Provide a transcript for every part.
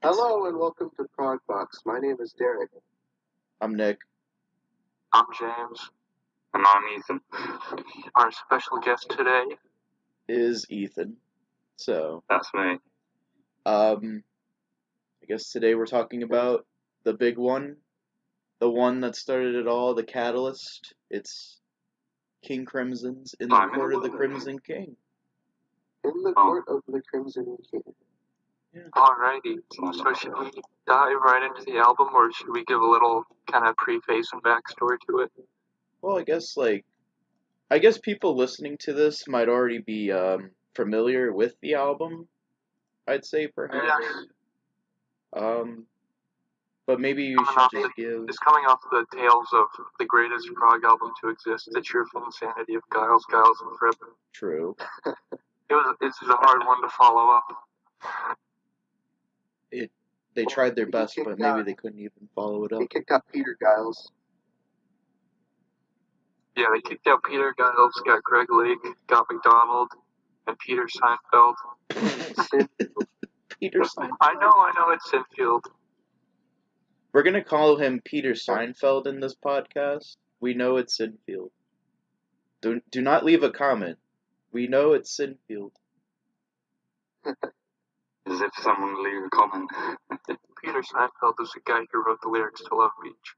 Hello and welcome to Progbox. My name is Derek. I'm Nick. I'm James. And I'm Ethan. Our special guest today is Ethan. So, that's me. I guess today we're talking about the big one, the one that started it all, the catalyst. It's King Crimson's In the Court of the Crimson King. In the Court of the Crimson King. Yeah. Alrighty, so should we dive right into the album, or should we give a little kind of preface and backstory to it? Well, I guess people listening to this might already be familiar with the album. I'd say perhaps. But maybe you should just give. It's coming off the tales of the greatest prog album to exist, the cheerful insanity of Giles, and Fripp. True. It's a hard one to follow up. They tried their best, but maybe they couldn't even follow it up. They kicked out Peter Giles. Yeah, they kicked out Peter Giles, got Greg Lake, got McDonald, and Peter Seinfeld. Peter Seinfeld? I know, it's Sinfield. We're gonna call him Peter Seinfeld in this podcast. We know it's Sinfield. Do not leave a comment. We know it's Sinfield. As if someone leave a comment. Peter Seinfeld is the guy who wrote the lyrics to Love Beach.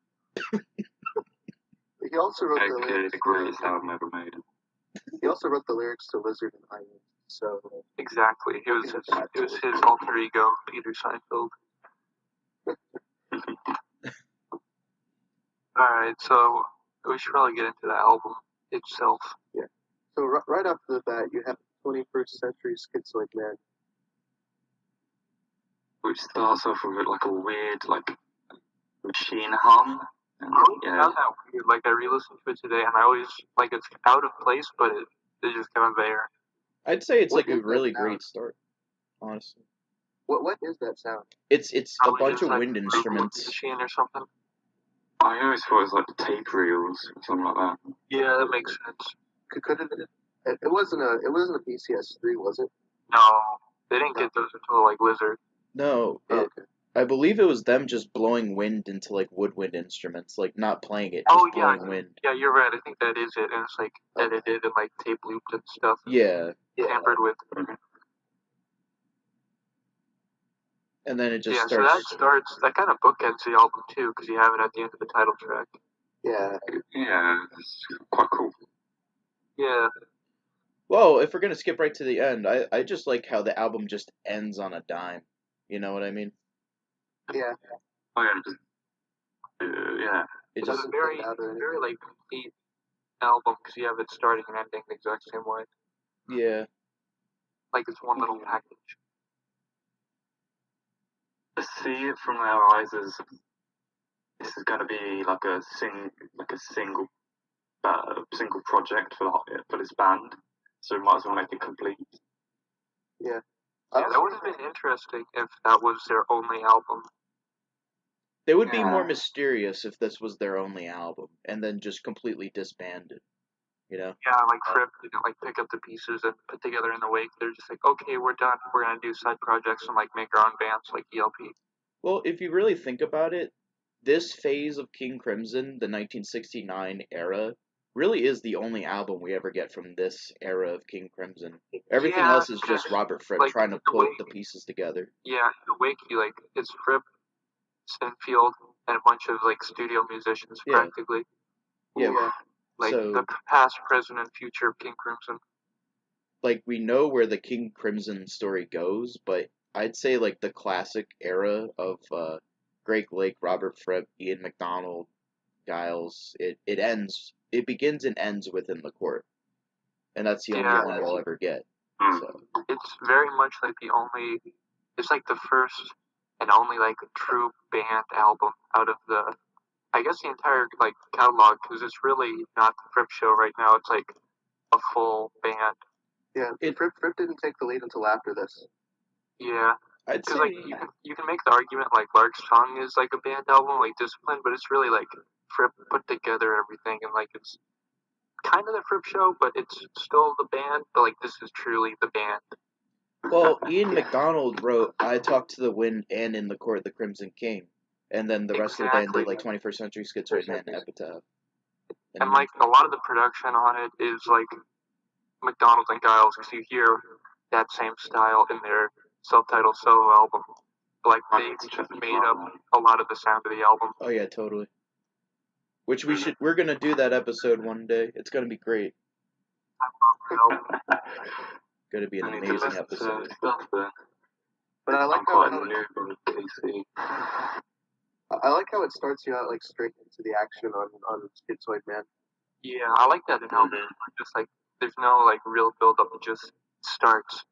He also wrote the lyrics. The greatest album ever made. He also wrote the lyrics to Lizard and Island. So exactly, it was his alter ego, Peter Seinfeld. All right, so we should probably get into the album itself. Yeah. So right off the bat, you have 21st Century Schizoid Man, which starts off with like a weird machine hum. And, yeah. Not that weird. Like I re-listened to it today, and I always it's out of place, but it's just kind of there. I'd say it's like a really great start, honestly. What is that sound? It's a bunch of wind instruments. Machine or something. I always thought it was like the tape reels or something like that. Yeah, that makes sense. Could have been. It wasn't a PCS3, was it? No, they didn't get those until Lizard. No, okay. I believe it was them just blowing wind into woodwind instruments, not playing it, just blowing wind. Yeah, you're right. I think that is it, and it's edited and tape looped and stuff. Yeah. Tampered with. And then it just starts. So that kind of bookends the album too, because you have it at the end of the title track. Yeah. Yeah, it's quite cool. Yeah. Well, if we're gonna skip right to the end, I just like how the album just ends on a dime. You know what I mean? Yeah. Oh yeah. Yeah. It's a very complete album because you have it starting and ending the exact same way. Yeah. It's one little package. To see it from our eyes as this is going to be a single project for this band, so we might as well make it complete. Yeah. Yeah, that would have been interesting if that was their only album. They would be more mysterious if this was their only album, and then just completely disbanded. You know? Yeah, Fripp didn't pick up the pieces and put together in the wake. They're just okay, we're done. We're gonna do side projects and make our own bands like ELP. Well, if you really think about it, this phase of King Crimson, the 1969 era, really is the only album we ever get from this era of King Crimson. Everything else is just Robert Fripp trying to put the pieces together. Yeah, the wake, it's Fripp, Sinfield, and a bunch of studio musicians practically. Yeah. So, the past, present, and future of King Crimson. We know where the King Crimson story goes, but I'd say the classic era of Greg Lake, Robert Fripp, Ian MacDonald, Giles, it begins and ends within the court. And that's the only one we'll ever get. So. It's very much it's the first and only true band album out of the entire catalog, because it's really not the Fripp show right now. It's a full band. Yeah, Fripp didn't take the lead until after this. Yeah, because you can make the argument Lark's Tongue is a band album, Discipline, but it's really Fripp put together everything, and it's kind of the Fripp show, but it's still the band. But this is truly the band. Well, Ian McDonald wrote "I Talk to the Wind" and "In the Court of the Crimson King," and then the rest of the band did like 21st Century Schizoid Man, Epitaph. And like a lot of the production on it is like McDonald and Giles, because you hear that same style in their self-titled solo album. Like they made up a lot of the sound of the album. Oh yeah, totally. Which we're gonna do that episode one day. It's gonna be great. Gonna be an amazing episode. But I like how I like how it starts you out like straight into the action on Schizoid Man. Yeah, I like that in album. Just like there's no like real build up, it just starts.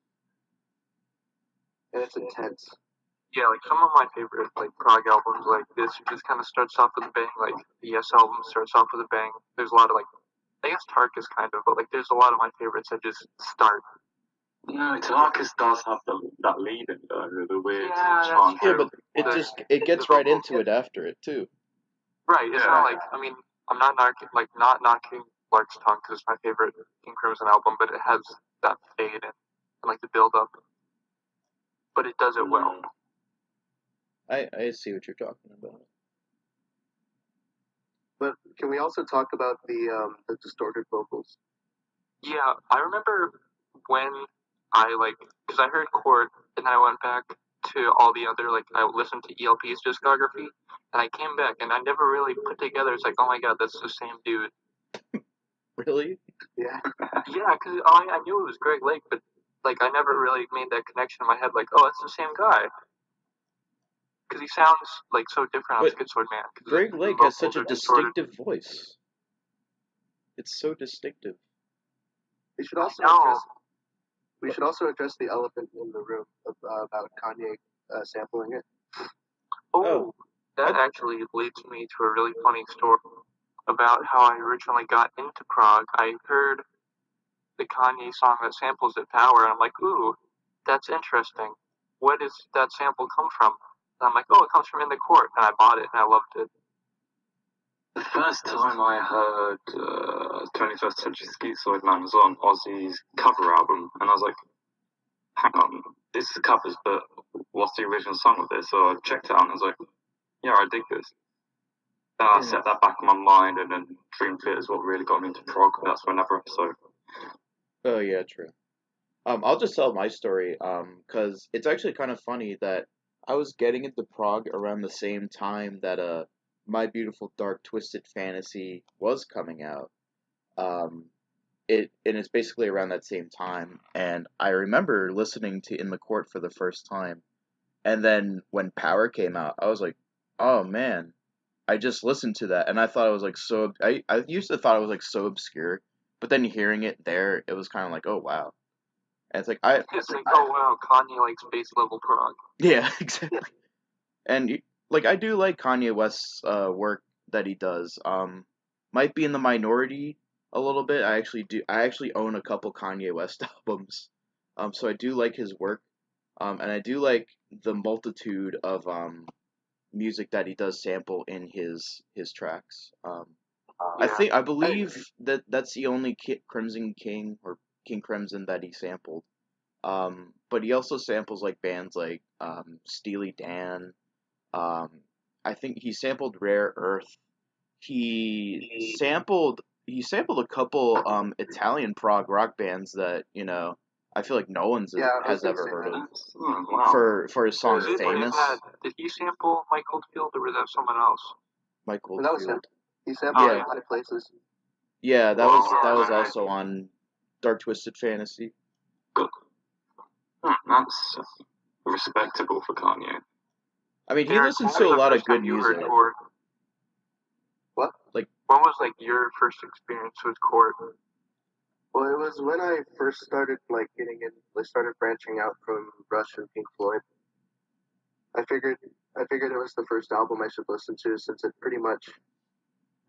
And it's intense. Yeah, like some of my favorite like prog albums like this just kind of starts off with a bang. Like the Yes album starts off with a bang. There's a lot of like, I guess Tarkus kind of, but like there's a lot of my favorites that just start. No, Tarkus does have that lead in the weird chant. Yeah, but it gets right into it after it too. Right. It's not like, I mean, I'm not knocking Lark's Tongue because it's my favorite King Crimson album, but it has that fade and like the build up. But it does it well. I see what you're talking about. But can we also talk about the distorted vocals? Yeah, I remember when I because I heard Court and then I went back to all the other I listened to ELP's discography and I came back and I never really put together. It's like, oh my god, that's the same dude. Really? Yeah. Yeah, because I knew it was Greg Lake, but I never really made that connection in my head. Like, oh, it's the same guy. Because he sounds so different on Schizoid Man. Greg Lake has such a distinctive voice. It's so distinctive. We should also address the elephant in the room about Kanye sampling it. Oh, that actually leads me to a really funny story about how I originally got into prog. I heard the Kanye song that samples it, Power, and I'm like, ooh, that's interesting. Where does that sample come from? And I'm like, oh, it comes from In the Court, and I bought it, and I loved it. The first time I heard 21st Century Schizoid Man was on Ozzy's cover album, and I was like, hang on, this is covers, but what's the original song of this? So I checked it out, and I was like, yeah, I dig this. Then I set that back in my mind, and then Dream Theater is what really got me into prog. That's for another episode. Oh yeah, true. I'll just tell my story, because it's actually kind of funny that I was getting into prog around the same time that My Beautiful Dark Twisted Fantasy was coming out. It's basically around that same time, and I remember listening to In the Court for the first time, and then when Power came out, I was like, oh man, I just listened to that, and I thought it was I used to thought it was so obscure, but then hearing it there, it was kind of like, oh wow. And it's like oh wow, Kanye likes base level prog. Yeah, exactly. And I do like Kanye West's work that he does. Might be in the minority a little bit. I actually own a couple Kanye West albums. So I do like his work. And I do like the multitude of music that he does sample in his tracks. I believe that's the only Crimson King or King Crimson that he sampled. But he also samples bands like Steely Dan. I think he sampled Rare Earth. He sampled a couple Italian prog rock bands that I feel like no one's has ever heard of. Wow. For his song Famous. Did he sample Mike Oldfield or was that someone else? Mike Oldfield. That was him. He sampled a lot of places. Yeah, that was also on Dark Twisted Fantasy. Good. That's respectable for Kanye. I mean, he listens to a lot of good music. What? When was your first experience with Court? Well, it was when I first started getting in. I started branching out from Rush and Pink Floyd. I figured it was the first album I should listen to since it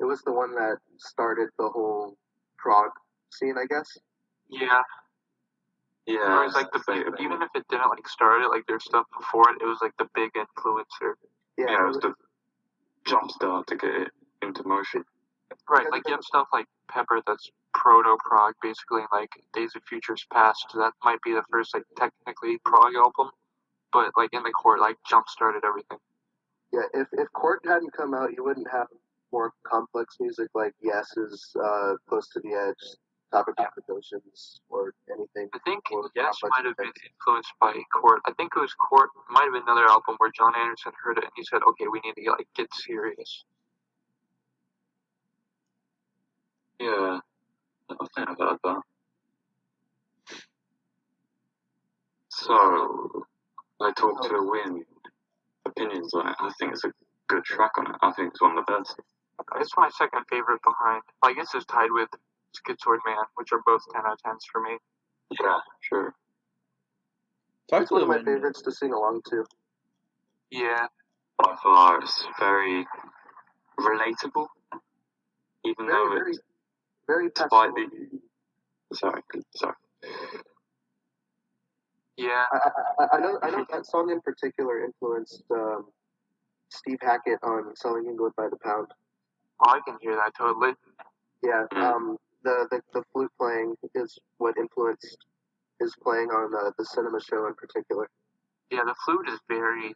was the one that started the whole prog scene, I guess. Yeah. Yeah. It was even if it didn't start it, there's stuff before it. It was the big influencer. Yeah, it was the jumpstart to get it into motion. Right, you have stuff like Pepper that's proto-prog, basically, like Days of Futures Past. That might be the first, like, technically prog album, but, like, in the Court, like, jump-started everything. Yeah, if Court hadn't come out, you wouldn't have more complex music like Yes's Close to the Edge, Topic of Oceans, or anything. I think more Yes complex might have been things. influenced by Court. I think it was Court, might have been another album where John Anderson heard it and he said, okay, we need to, like, get serious. Yeah, I think I've heard that. So, I Talk to the Wind. Opinions on it. I think it's a good track on it. I think it's one of the best. It's my second favorite behind. I guess it's tied with Schizoid Man, which are both 10 out of 10s for me. Yeah, sure. It's one of my favorites to sing along to. Yeah. By far, it's very relatable. Even though it's very despite Sorry. Yeah. I know that song in particular influenced Steve Hackett on Selling England by the Pound. Oh, I can hear that totally. Yeah, the flute playing is what influenced his playing on the cinema show in particular. Yeah, the flute is very,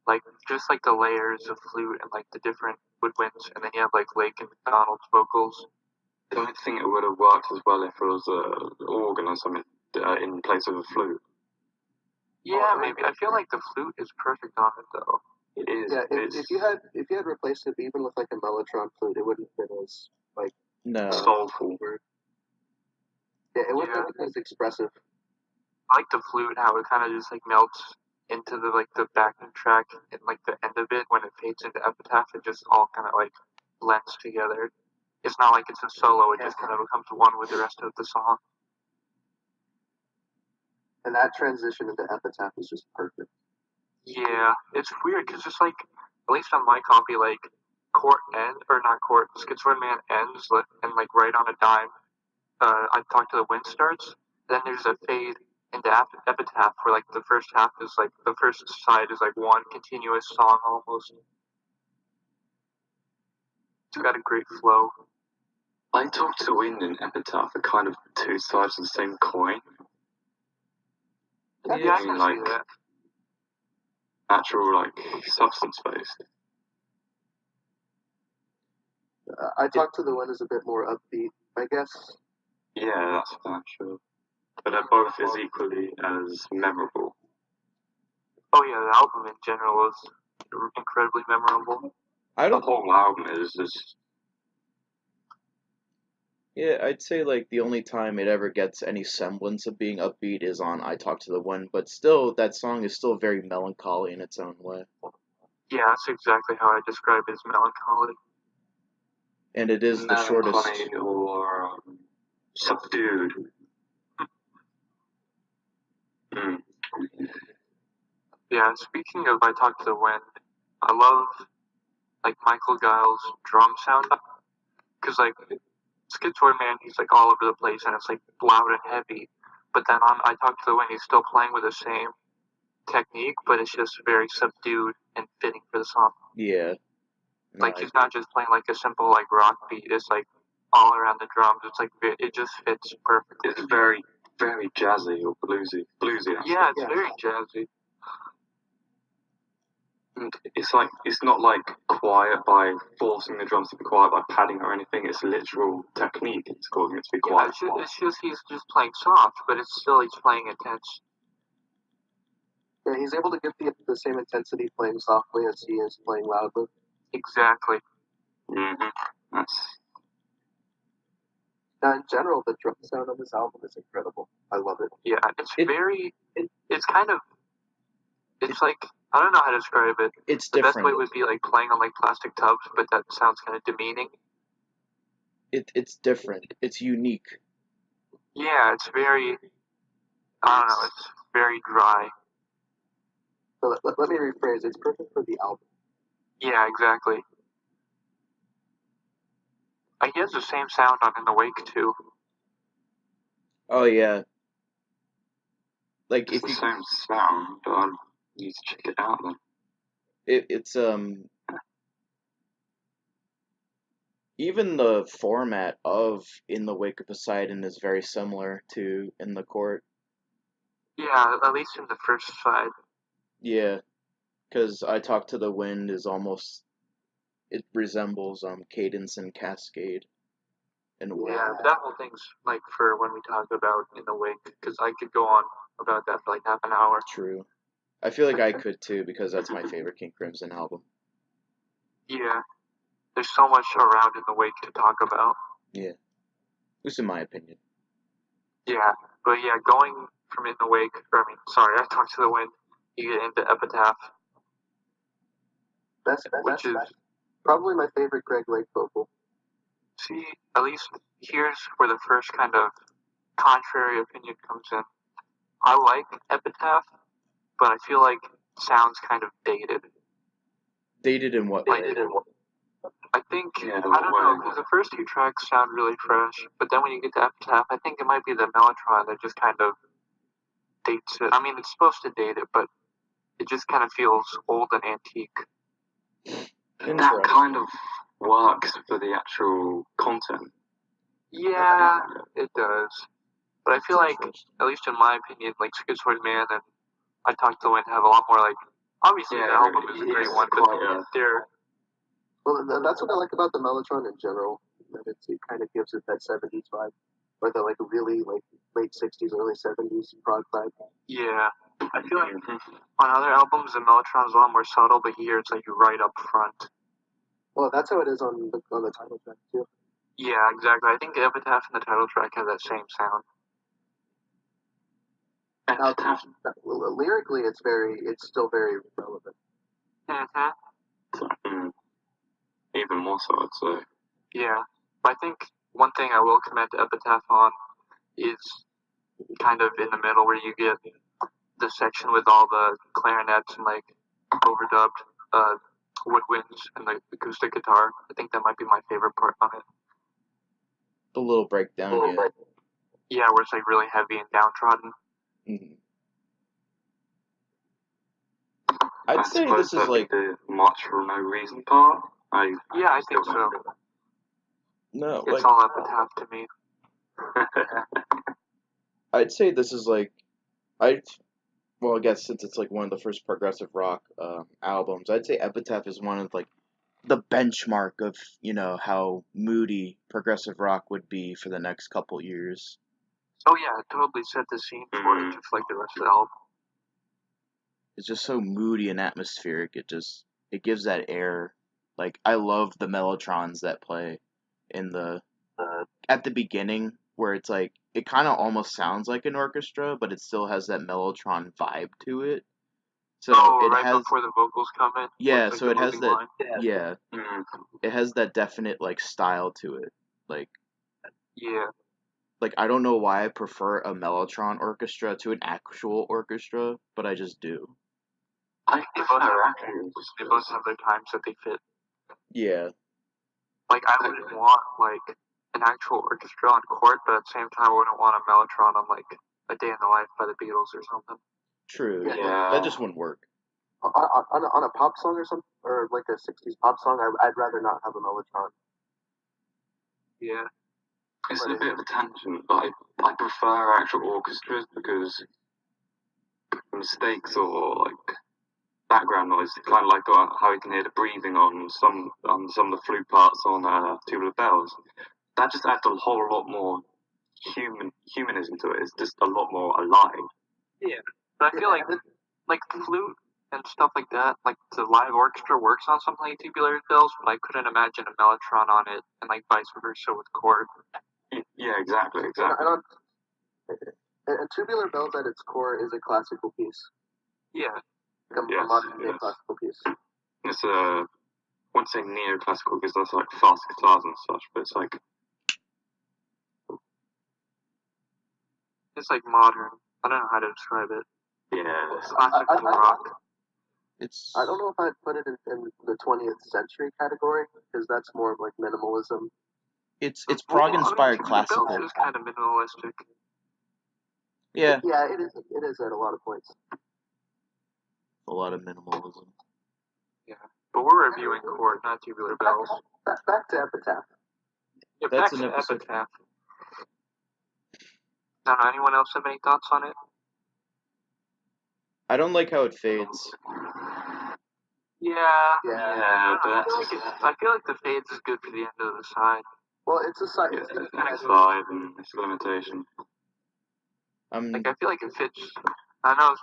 like, just like the layers of flute and, like, the different woodwinds, and then you have, like, Lake and McDonald's vocals. I don't think it would have worked as well if it was an organ or something in place of a flute. Yeah, maybe. I feel like the flute is perfect on it, though. It is. Yeah, if you had replaced it even with like a mellotron flute, it wouldn't have been as like soulful. Yeah, it wouldn't have been as expressive. I like the flute, how it kind of just like melts into the like the backing track and like the end of it when it fades into Epitaph. It just all kind of like blends together. It's not like it's a solo. It just kind of becomes one with the rest of the song. And that transition into Epitaph is just perfect. Yeah, it's weird because it's like, at least on my copy, like Schizoid Man ends and like right on a dime. I Talk to the Wind starts. Then there's a fade into Epitaph where like the first half is like the first side is like one continuous song almost. It's got a great flow. I Talk to the Wind and Epitaph are kind of two sides of the same coin. Yeah, I can see that. Actual like substance based. I Talk to the Wind is a bit more upbeat, I guess. Yeah, that's fine, sure. But they're both as equally as memorable. Oh yeah, the album in general is incredibly memorable. The whole album is just. Yeah, I'd say like the only time it ever gets any semblance of being upbeat is on I Talk to the Wind, but still that song is still very melancholy in its own way. Yeah, that's exactly how I describe it as melancholy. And it is the shortest. Or subdued. Yeah, speaking of I Talk to the Wind, I love like Michael Giles' drum sound, because like Schizoid Man, he's like all over the place and it's like loud and heavy, but then on I Talk to the Wind, he's still playing with the same technique, but it's just very subdued and fitting for the song. Yeah. Like he's not just playing like a simple like rock beat. It's like all around the drums. It's like it just fits perfectly. It's very, very jazzy or bluesy. Yeah, it's very jazzy. And it's not like quiet by forcing the drums to be quiet by padding or anything. It's literal technique. It's causing it to be quiet. Yeah, it's just he's just playing soft, but it's still he's playing intense. Yeah, he's able to get the same intensity playing softly as he is playing loudly. Exactly. Now, in general, the drum sound on this album is incredible. I love it. Yeah, it's kind of, it's like, I don't know how to describe it. It's the different. best way would be like playing on like plastic tubs, but that sounds kind of demeaning. It's different. It's unique. Yeah, it's very, I don't know, it's very dry. So let me rephrase. It's perfect for the album. Yeah, exactly. He has the same sound on In the Wake too. Oh yeah. Like it's if the you same sound, but I need to check it out then. It's Even the format of In the Wake of Poseidon is very similar to In the Court. Yeah, at least in the first side. Yeah, because I Talk to the Wind is almost, it resembles Cadence and Cascade in a way. Yeah, that whole thing's like for when we talk about In the Wake, because I could go on about that for like half an hour. True. I feel like I could too, because that's my favorite King Crimson album. Yeah, there's so much around In the Wake to talk about. Yeah. At least in my opinion. Yeah, but yeah, going from In the Wake, sorry, I Talked to the Wind, you get into Epitaph, which is, probably my favorite Greg Lake vocal. see, at least here's where the first kind of contrary opinion comes in. I like Epitaph, but I feel like it sounds kind of dated. Dated in what way? I think, I don't know, because the first two tracks sound really fresh, but then when you get to Epitaph, I think it might be the Mellotron that just kind of dates it. I mean, it's supposed to date it, but it just kind of feels old and antique. That kind of works for the actual content. Yeah, it does. But I feel like, at least in my opinion, like Schizoid Man and I Talk to the Wind have a lot more, like, obviously the album is a great one, but they're... Well, that's what I like about the Mellotron in general. That it kind of gives it that 70s vibe. Or the like really like late 60s, early 70s prog vibe. Yeah. I feel like on other albums, the Mellotron's a lot more subtle, but here it's like right up front. Well, that's how it is on the title track, too. Yeah, exactly. I think Epitaph and the title track have that same sound. Now, lyrically, it's still very relevant. Mm-hmm. Even more so, I'd say. Yeah. But I think one thing I will commend Epitaph on is kind of in the middle where you get the section with all the clarinets and like overdubbed woodwinds and the acoustic guitar. I think that might be my favorite part on it. The little breakdown, yeah. Yeah, where it's like really heavy and downtrodden. Mm-hmm. I'd say this is like the March for No Reason part. Yeah, I think so. No, it's like all Epitaph to me. I'd say this is like well, I guess since it's like one of the first progressive rock albums, I'd say Epitaph is one of like the benchmark of, you know, how moody progressive rock would be for the next couple years. Oh yeah, it totally set the scene for it, just like the rest of the album. It's just so moody and atmospheric. It gives that air. Like I love the mellotrons that play in the at the beginning where it's like it kind of almost sounds like an orchestra, but it still has that mellotron vibe to it. So it right has before the vocals come in. yeah, like so it has that line. yeah, it has that definite like style to it. Like Yeah. like I don't know why I prefer a mellotron orchestra to an actual orchestra, but I just do. They both have their times that they fit. Yeah. Like I wouldn't want like an actual orchestra on court, but at the same time I wouldn't want a mellotron on like A Day in the Life by the Beatles or something. True. Yeah. That just wouldn't work. On a pop song or something, or like a 60s pop song, I'd rather not have a mellotron. Yeah. It's a bit of a tangent, but I prefer actual orchestras because mistakes or like background noise, kind of like how you can hear the breathing on some of the flute parts on Tubular Bells. That just adds a whole lot more humanism to it. It's just a lot more alive. Yeah. But I feel like flute and stuff like that, like the live orchestra works on something like Tubular Bells, but I couldn't imagine a mellotron on it, and like vice versa with chord. Yeah, exactly. And Tubular Bells at its core is a classical piece. Yeah. A modern day classical piece. It's I wouldn't say neoclassical because that's like fast guitars and such, but it's like It's like modern. I don't know how to describe it. yeah, It's classical rock. I don't know if I'd put it in the 20th century category because that's more of like minimalism. It's prog inspired classical. classical. It's kind of minimalistic. Yeah. Yeah, it is. It is at a lot of points. A lot of minimalism. Yeah, but we're reviewing chord, not Tubular Bells. Back to Epitaph. Yeah, That's back an to episode. Epitaph. I don't know, anyone else have any thoughts on it? I don't like how it fades. Yeah. Yeah, but I feel like the fades is good for the end of the side. Well, it's a side. it's the next slide and it's a limitation. Like, I feel like it fits. I know,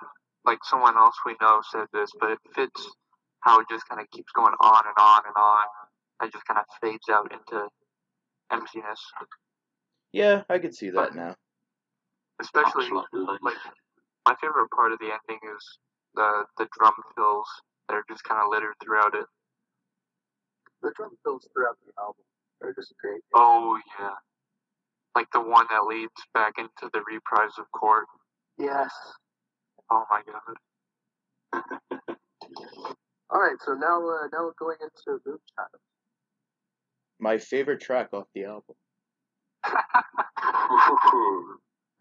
like, someone else we know said this, but it fits how it just kind of keeps going on and on and on. It just kind of fades out into emptiness. Yeah, I could see that now. Especially, like, my favorite part of the ending is the drum fills that are just kind of littered throughout it. The drum fills throughout the album are just great. Oh, yeah. Like the one that leads back into the reprise of Court. Yes. Oh my god. All right, so now going into Moonchild. My favorite track off the album.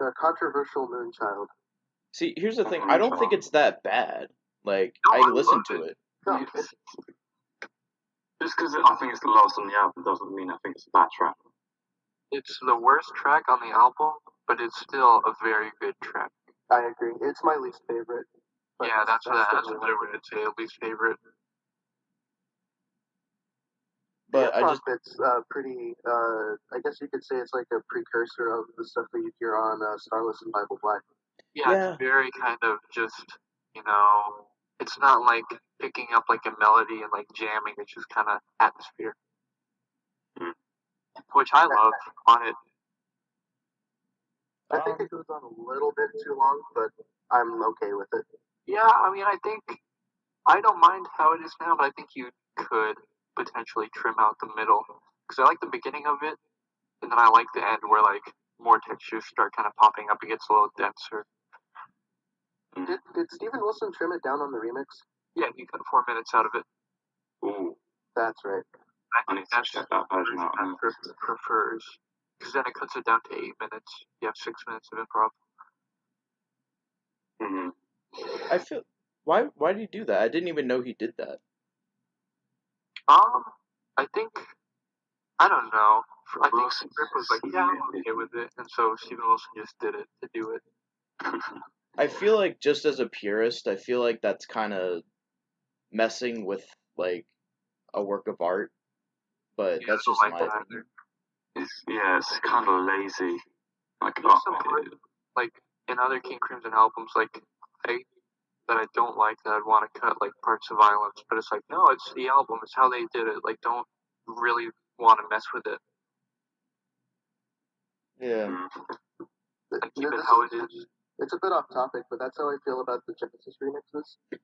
The controversial Moonchild. See, here's the thing. I don't think it's that bad. Like, No, I I listened love to it. it. No, Just because I think it's the last on the album doesn't mean I think it's a bad track. It's the worst track on the album, but it's still a very good track. I agree. It's my least favorite. Yeah, that's a better way to say it, least favorite. But I just it's pretty. I guess you could say it's like a precursor of the stuff that you hear on Starless and Bible Black. Yeah, Yeah. it's very kind of just, you know, it's not like picking up like a melody and like jamming. It's just kind of atmosphere, which I love on it. I think it goes on a little bit too long, but I'm okay with it. Yeah, I mean, I think I don't mind how it is now, but I think you could potentially trim out the middle because I like the beginning of it, and then I like the end where like more textures start kind of popping up. It gets a little denser. Did Steven Wilson trim it down on the remix? Yeah, he cut 4 minutes out of it. Ooh, That's right. I think that's check that version out. prefers because then it cuts it down to 8 minutes. You have 6 minutes of improv. Mm-hmm. I feel why did he do that? I didn't even know he did that. I think I don't know. I think Wilson Rip was like, yeah, I'm okay with it, and so Steven Wilson just did it to do it. I feel like just as a purist, I feel like that's kind of messing with like a work of art. But that's just like my that. opinion. It's kind of lazy. Like, There's some part, like in other King Crimson albums, like that I don't like that I'd want to cut like parts of violence, but it's like no, it's the album, it's how they did it. Like don't really want to mess with it. Yeah. Like keep it how it is. It's a bit off topic, but that's how I feel about the Genesis remixes.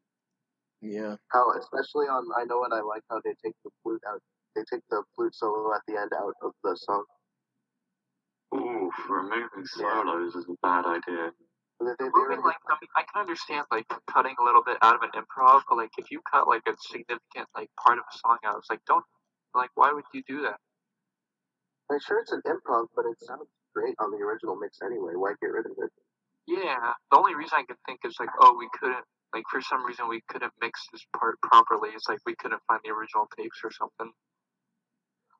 Yeah. How, especially on I Know What I Like, how they take the flute out. They take the flute solo at the end out of the song. Ooh, removing solos is a bad idea. Moving, like, I mean, I can understand like cutting a little bit out of an improv, but like if you cut like a significant like part of a song out, it's like don't like why would you do that? I'm sure it's an improv, but it sounds great on the original mix anyway. Why get rid of it? Yeah, the only reason I can think is like, oh, we couldn't, like, for some reason we couldn't mix this part properly. It's like we couldn't find the original tapes or something.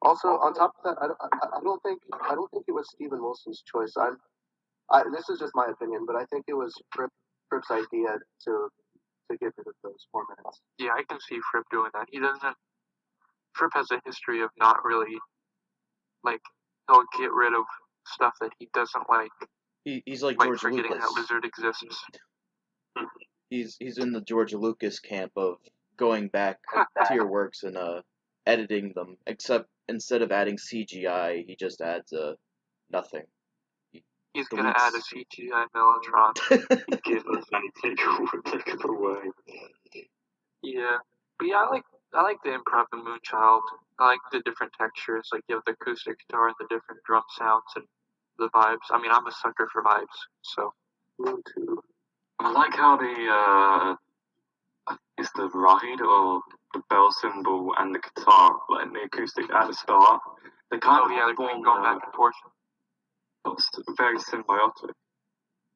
Also, on top of that, I don't think it was Steven Wilson's choice. This is just my opinion, but I think it was Fripp's idea to get rid of those 4 minutes. Yeah, I can see Fripp doing that. He doesn't. Fripp has a history of not really, like, he'll get rid of stuff that he doesn't like. He's like Like George forgetting Lucas. that Lizard exists. He's in the George Lucas camp of going back to your works and editing them. Except instead of adding CGI, he just adds nothing. He's gonna add a CGI Mellotron. Give us and take it away. Yeah, but yeah, I like the improv in Moonchild. I like the different textures. Like you have the acoustic guitar and the different drum sounds and the vibes. I mean, I'm a sucker for vibes, so. Me too. I like how it's the ride or the bell cymbal and the guitar, like the acoustic at the start. They kind of they're form going back and forth. It's very symbiotic,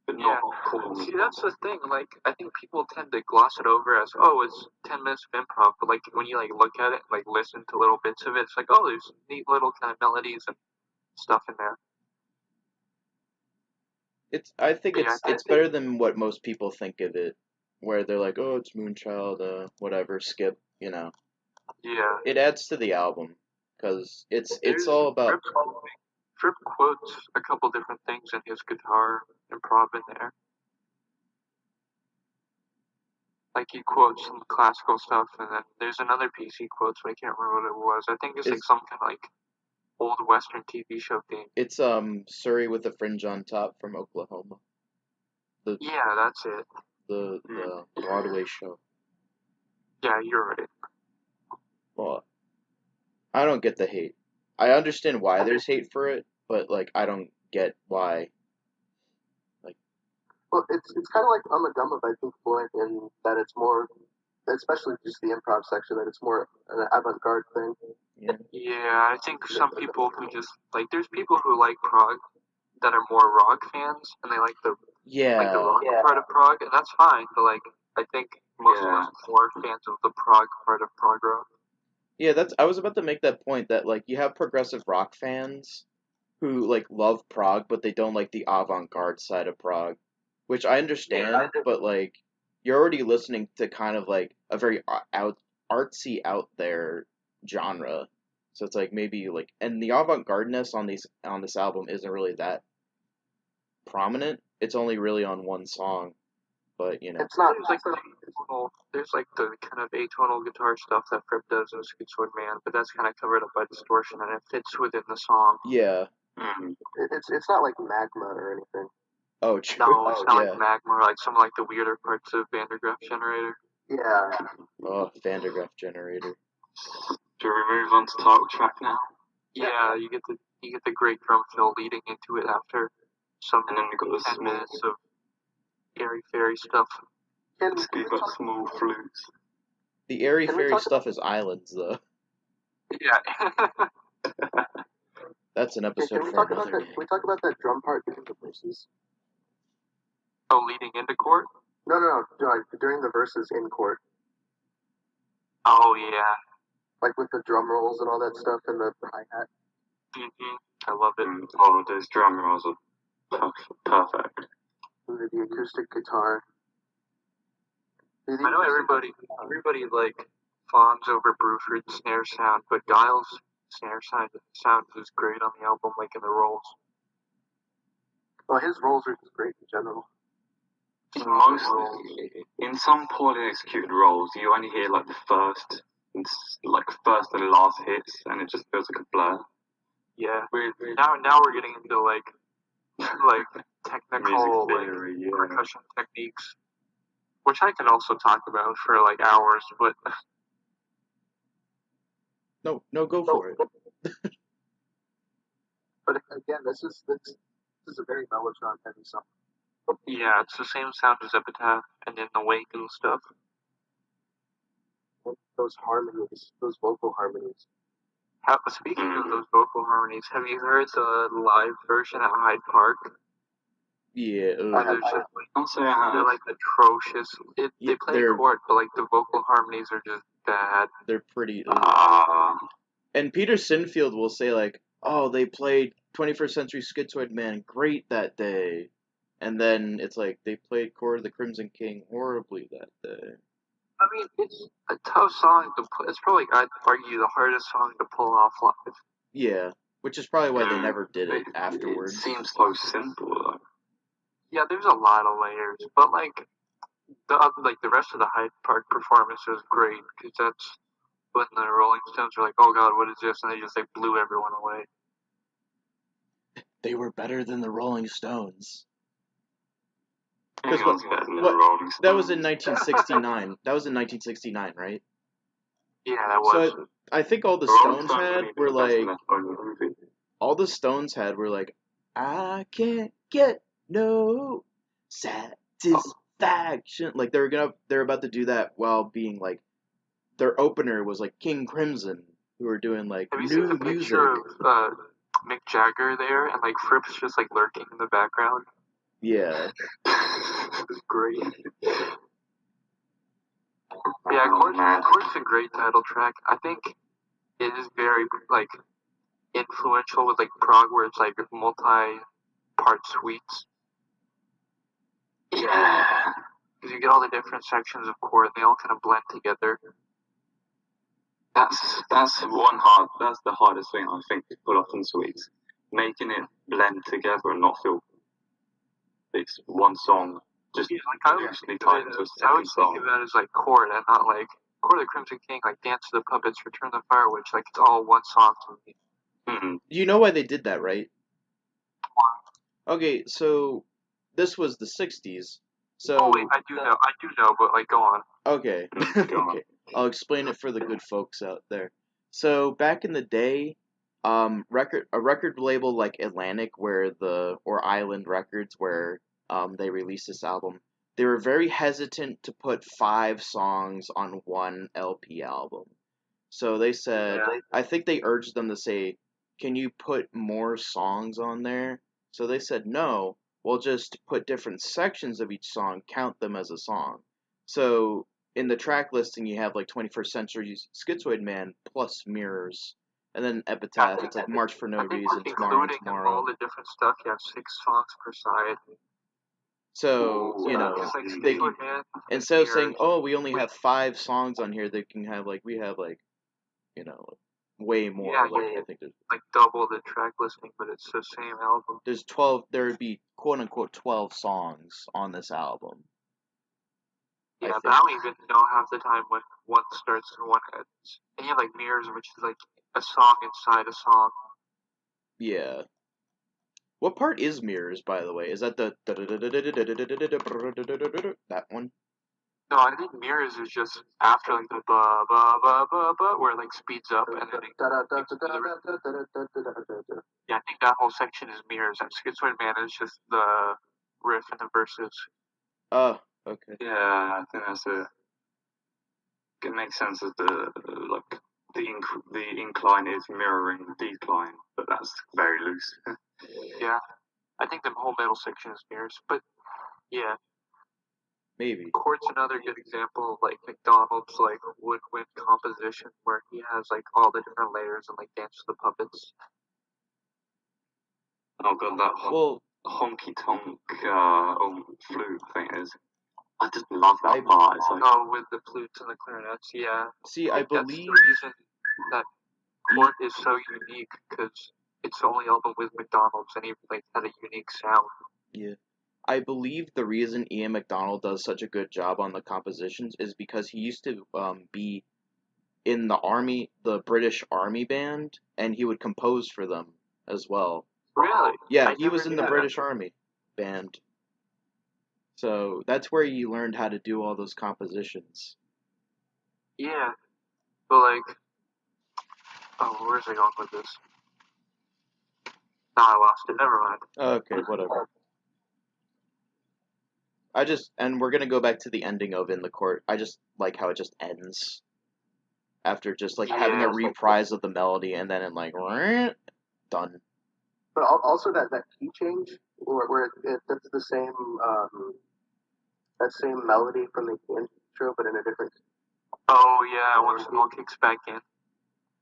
but not cool. See, that's the thing. Like, I think people tend to gloss it over as, oh, it's 10 minutes of improv. But like when you like look at it, like listen to little bits of it, it's like, oh, there's neat little kind of melodies and stuff in there. I think Yeah, it's better than what most people think of it, where they're like, oh, it's Moonchild, whatever, skip, you know. Yeah. It adds to the album because it's There's all about. Fripp quotes a couple different things in his guitar improv in there. Like he quotes some classical stuff, and then there's another piece he quotes, but I can't remember what it was. I think it's like some kind of like old Western TV show theme. It's Surrey with a Fringe on Top from Oklahoma. Yeah, that's it. The Broadway show. Yeah, you're right. Well, I don't get the hate. I understand why there's hate for it, but like I don't get why. Well, it's kind of like On the Gum by Pink Floyd in that it's more, especially just the improv section, that it's more an avant-garde thing. Yeah, I think some people who just like there's people who like prog that are more rock fans, and they like the rock part of prog, and that's fine. But like I think most of us are more fans of the prog part of prog rock. Yeah, I was about to make that point that like you have progressive rock fans who like love prog, but they don't like the avant-garde side of prog, which I understand, but like you're already listening to kind of like a very artsy out there genre. So it's like maybe like, and the avant-gardeness on this album isn't really that prominent. It's only really on one song, but you know. It's not. There's like the kind of atonal guitar stuff that Fripp does in Schizoid Man, but that's kind of covered up by distortion, and it fits within the song. Yeah. It's not like Magma or anything. Oh, true. No, it's not like Magma or like some like the weirder parts of Vandergraaf Generator. Yeah. Oh, Vandergraaf Generator. Do we move on to title track now? Yeah, you get the great drum fill leading into it after some, and then we got the 10 minutes of airy fairy stuff. We've got small flutes. The airy fairy stuff is islands, though. Yeah. That's an episode for another day. Can we talk about that drum part during the verses? Oh, leading into court? No, during the verses in court. Oh, yeah. Like with the drum rolls and all that stuff and the hi-hat. I love it. Oh, those drum rolls are perfect. With the acoustic guitar. I know everybody like fawns over Bruford's snare sound, but Giles' snare sound is great on the album, like in the rolls. Well, his rolls are just great in general. In some poorly executed rolls, you only hear like the first and last hits, and it just feels like a blur. Yeah, now we're getting into like technical percussion techniques, which I can also talk about for like hours, but no, go for it. But again, this is a very mellotron heavy song. Yeah, it's the same sound as Epitaph and In the Wake and stuff. Those harmonies, those vocal harmonies. Speaking of those vocal harmonies, have you heard the live version at Hyde Park? Yeah. They're like atrocious. They play chord, but like the vocal harmonies are just bad. They're pretty. And Peter Sinfield will say like, "Oh, they played 21st Century Schizoid Man great that day," and then it's like they played Court of the Crimson King horribly that day. I mean, it's a tough song to play. It's probably, I'd argue, the hardest song to pull off live. Yeah, which is probably why they never did it afterwards. It seems so simple, though. Yeah, there's a lot of layers, but like the rest of the Hyde Park performance was great because that's when the Rolling Stones were like, "Oh God, what is this?" and they just like blew everyone away. They were better than the Rolling Stones. Because that was in 1969. That was in 1969, right? Yeah, that was. So I think all the Stones had were like, I can't get no satisfaction. Like they're about to do that while being like, their opener was like King Crimson, who were doing like Have you new seen the music. picture of Mick Jagger there, and like Fripp's just like lurking in the background? Yeah. It was great. Yeah, Court's a great title track. I think it is very like influential with like prog, where it's like multi-part suites. Yeah. Because you get all the different sections of chord, and they all kind of blend together. That's the hardest thing I think to pull off in suites. Making it blend together and not feel it's one song just I loosely tied into a always second think song. of that as like chord, and not like Chord of the Crimson King, like Dance of the Puppets, Return the Fire Witch. Like it's all one song to me. Mm-hmm. You know why they did that, right? Okay, so this was the 60s. So Oh wait, I do know, but like go on. Okay. Go on. Okay. I'll explain it for the good folks out there. So back in the day, a record label like Atlantic or Island Records where they released this album, they were very hesitant to put 5 songs on one LP album. So they said, I think they urged them to say, "Can you put more songs on there?" So they said, "No, we'll just put different sections of each song, count them as a song." So in the track listing, you have like 21st Century Schizoid Man plus Mirrors, and then Epitaph. It's like March for No I think Reason, Tomorrow and including all Tomorrow. the different stuff, you have 6 songs per side. So Because like they can, Schizoid Man, instead of saying, Mirrors, "Oh, we only have 5 songs on here," they can have like way more. Yeah, I think there's like double the track listing, but it's the same album. there's 12. There would be quote unquote 12 songs on this album. Yeah, but I don't even know half the time when one starts and one ends. And you have like Mirrors, which is like a song inside a song. Yeah. What part is Mirrors, by the way? Is that the that one? No, I think Mirrors is just after like the ba ba ba ba ba, where it like speeds up and then yeah, I think that whole section is Mirrors. And Schizoid Man is just the riff and the verses. Oh, okay. Yeah, I think it makes sense as the incline is mirroring the decline, but that's very loose. Yeah, I think the whole middle section is Mirrors, but yeah. Maybe. Chord's another good example of like McDonald's like woodwind composition where he has like all the different layers and like Dance with the Puppets. Oh god, that honky tonk flute thing is. I just love that part. It's like, oh, with the flutes and the clarinets, yeah. See, I That's believe the reason that Chord is so unique because it's the only album with McDonald's and he like had a unique sound. Yeah. I believe the reason Ian McDonald does such a good job on the compositions is because he used to be in the British Army band, and he would compose for them as well. Really? Yeah, he was in the British Army band. So that's where he learned how to do all those compositions. Yeah, but like, oh, where's I going with this? Nah, I lost it. Never mind. Okay, whatever. And we're gonna go back to the ending of In the Court. I just like how it just ends after just like having a reprise of the melody and then like done. But also that key change where that's the same that same melody from the intro, but in a different. Oh yeah, once it all kicks back in.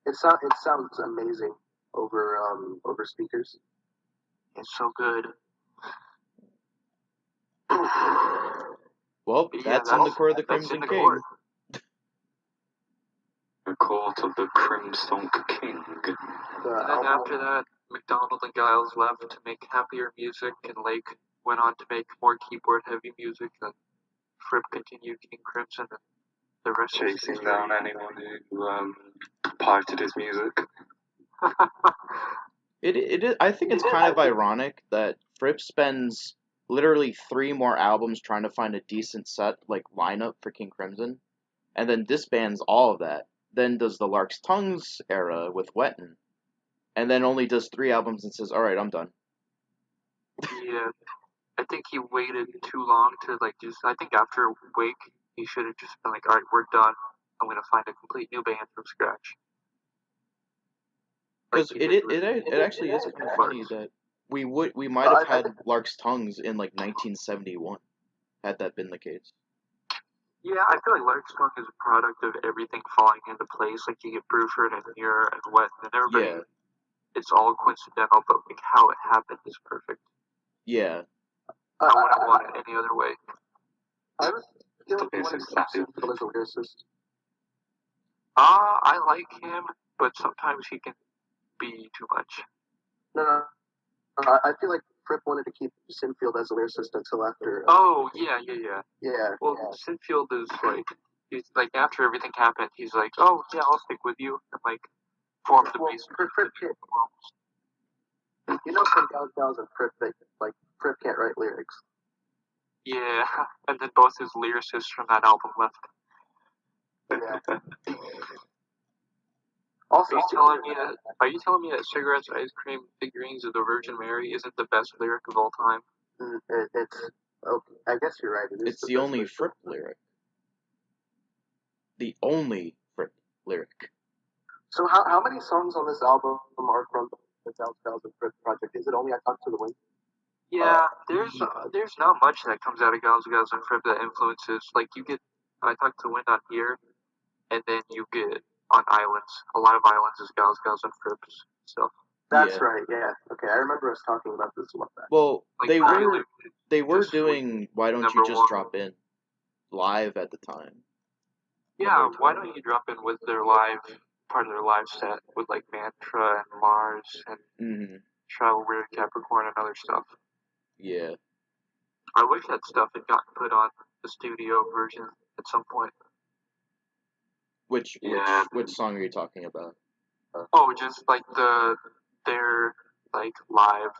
It sounds amazing over speakers. It's so good. Well, that's In the Court of the Crimson King. The Court of the Crimson King. And then after that, McDonald and Giles left to make happier music, and Lake went on to make more keyboard-heavy music, and Fripp continued King Crimson, and the rest chasing down anyone who pirated his music. I think it's kind of ironic that Fripp spends literally 3 more albums trying to find a decent lineup for King Crimson, and then disbands all of that. Then does the Lark's Tongues era with Wettin, and then only does 3 albums and says, "All right, I'm done." Yeah, I think he waited too long to I think after Wake, he should have just been like, "All right, we're done. I'm gonna find a complete new band from scratch." Because it actually is kind of funny that we might have had Lark's Tongues in like 1971 had that been the case. Yeah, I feel like Lark's Tongue is a product of everything falling into place. Like you get Bruford and Muir and Wet and everybody. Yeah. it's all coincidental, but like how it happened is perfect. Yeah. I wouldn't want it any other way. I was feeling he wanted to keep Sinfield as a lyricist. I like him, but sometimes he can be too much. No. I feel like Fripp wanted to keep Sinfield as a lyricist until after. Oh, yeah. Yeah. Well, Sinfield is like, he's like, after everything happened, he's like, oh, yeah, I'll stick with you, and like, form the basis. Fripp can't. You know, from Gals and Fripp, like, Fripp can't write lyrics. Yeah, and then both his lyricists from that album left. Yeah. Also, are you telling me that cigarettes, ice cream, figurines of the Virgin Mary isn't the best lyric of all time? It's okay. I guess you're right. It's the only Fripp lyric. The only Fripp lyric. So how many songs on this album are from the Gals and Fripp project? Is it only I Talk to the Wind? Yeah, there's not much that comes out of Gals and Fripp that influences. Like you get I Talk to the Wind on here, and then you get on Islands. A lot of Islands is Gals and Fripp's stuff. That's right. Yeah. Okay, I remember us talking about this a lot back. Well, Like, they were doing Why Don't You Just Drop In live at the time. Yeah, why don't you drop in with their part of their live set with like Mantra and Mars and Travel Weird Capricorn and other stuff. Yeah. I wish that stuff had gotten put on the studio version at some point. Which song are you talking about? Oh, just like their like live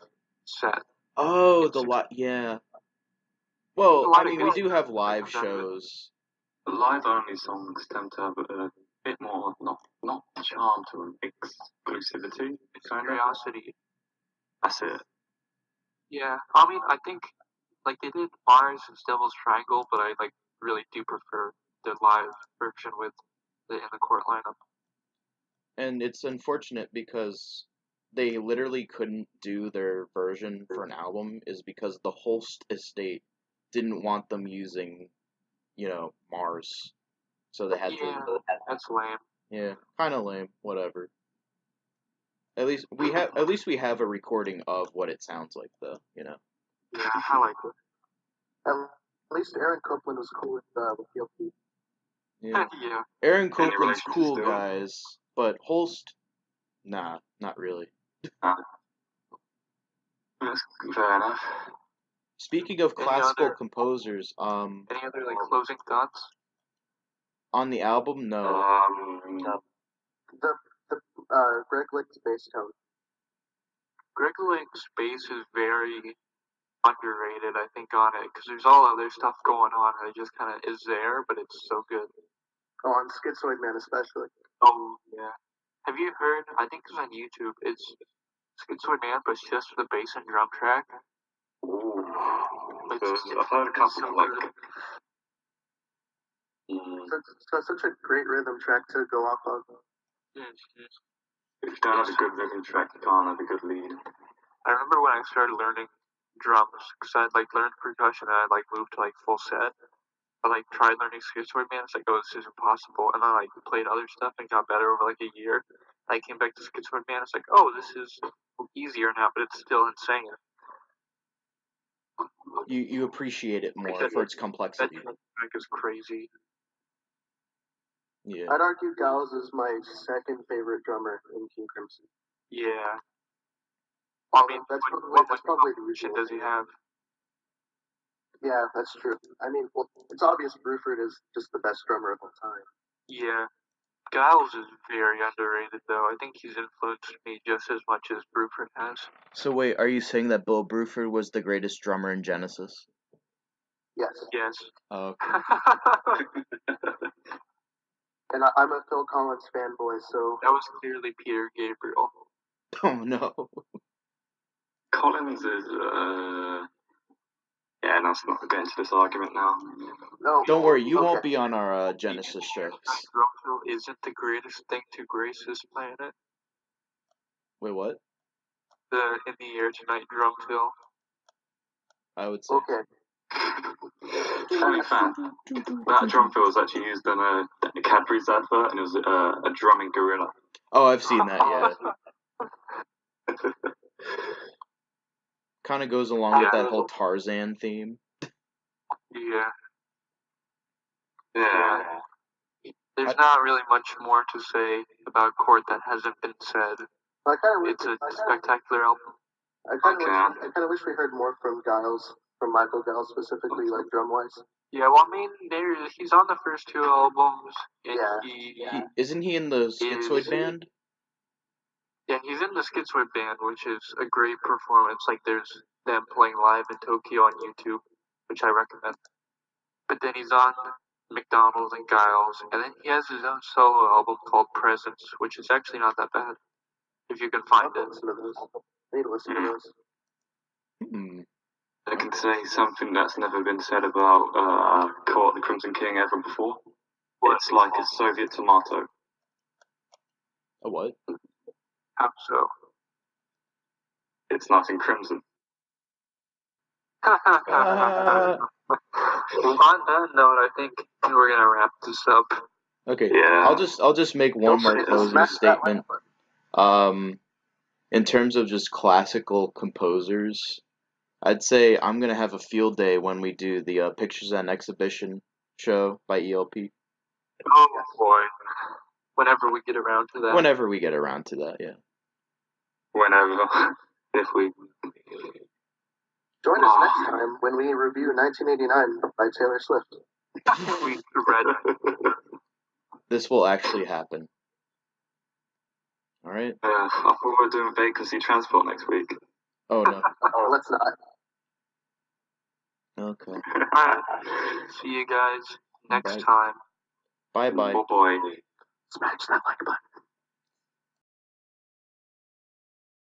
set. Oh, yeah. Well, I mean, we do have live shows. The live-only songs tend to have a bit more, not charm to them, exclusivity. Curiosity. That's it. Yeah, I mean, I think like they did Mars and Devil's Triangle, but I like really do prefer the live version with in the court lineup. And it's unfortunate because they literally couldn't do their version for an album is because the Holst estate didn't want them using, Mars. So they had to. That's lame. Yeah, kind of lame. Whatever. At least we have a recording of what it sounds like, though. Yeah, I like it. At least Aaron Copland was cool with PLP. Yeah. Yeah. Aaron Copland's cool, guys, but Holst, nah, not really. That's fair enough. Speaking of classical composers, any other like closing thoughts on the album? No. The Greg Lick's bass tone. Greg Lick's bass is very underrated, I think, on it because there's all other stuff going on and it just kind of is there, but it's so good. Oh, on Schizoid Man especially. Oh yeah. Have you heard? I think it's on YouTube. It's Schizoid Man, but it's just the bass and drum track. Ooh. I've heard a couple like. So such a great rhythm track to go off of. If you don't have a good rhythm track, you can't have a good lead. I remember when I started learning drums, because I'd like learned percussion and I like moved to like full set. I like tried learning Schizoid Man. It's like, oh, this is impossible. And then I played other stuff and got better over like a year. I came back to Schizoid Man. It's like, oh, this is easier now, but it's still insane. You appreciate it more for its complexity. That track is crazy. Yeah. I'd argue Gals is my second favorite drummer in King Crimson. Yeah. I mean, that's probably the shit does he have? Yeah, that's true. I mean, well, it's obvious Bruford is just the best drummer of all time. Yeah. Giles is very underrated, though. I think he's influenced me just as much as Bruford has. So wait, are you saying that Bill Bruford was the greatest drummer in Genesis? Yes. Yes. Oh, okay. And I'm a Phil Collins fanboy, so... That was clearly Peter Gabriel. Oh, no. Collins is, Yeah, let's not get into this argument now. No. Don't worry, you won't be on our Genesis shows. Drumfill isn't the greatest thing to grace this planet. Wait, what? The In the Air Tonight Drumfill. I would say. Okay. Funny fact, that drum fill was actually used in a Cadbury's advert, and it was a drumming gorilla. Oh, I've seen that, yeah. kind of goes along with Yeah. that whole Tarzan theme. Yeah. Yeah. There's not really much more to say about Court that hasn't been said. I kind of It's a spectacular album. I kind of wish we heard more from Giles, from Michael Giles specifically, like drum wise. Yeah, well, I mean, he's on the first two albums. And Yeah. Isn't he in the Schizoid band? Yeah, he's in the Schizoid band, which is a great performance. Like, there's them playing live in Tokyo on YouTube, which I recommend. But then he's on McDonald's and Giles, and then he has his own solo album called Presence, which is actually not that bad, if you can find it. Listen to those. I need to listen to those. I can say something that's never been said about Court the Crimson King ever before. It's like a Soviet tomato. A what? How so? It's not in crimson. Well, on that note, I think we're gonna wrap this up. Okay. Yeah. I'll just make one more closing statement. In terms of just classical composers, I'd say I'm gonna have a field day when we do the Pictures and Exhibition show by ELP. Oh boy. Whenever we get around to that. Whenever we get around to that, yeah. Whenever. If we. Join us next time when we review 1989 by Taylor Swift. We read. This will actually happen. Alright? I thought we were doing vacancy transport next week. Oh no. Oh, let's not. Okay. Alright. See you guys next time. Bye bye. Oh boy. Smash that like button.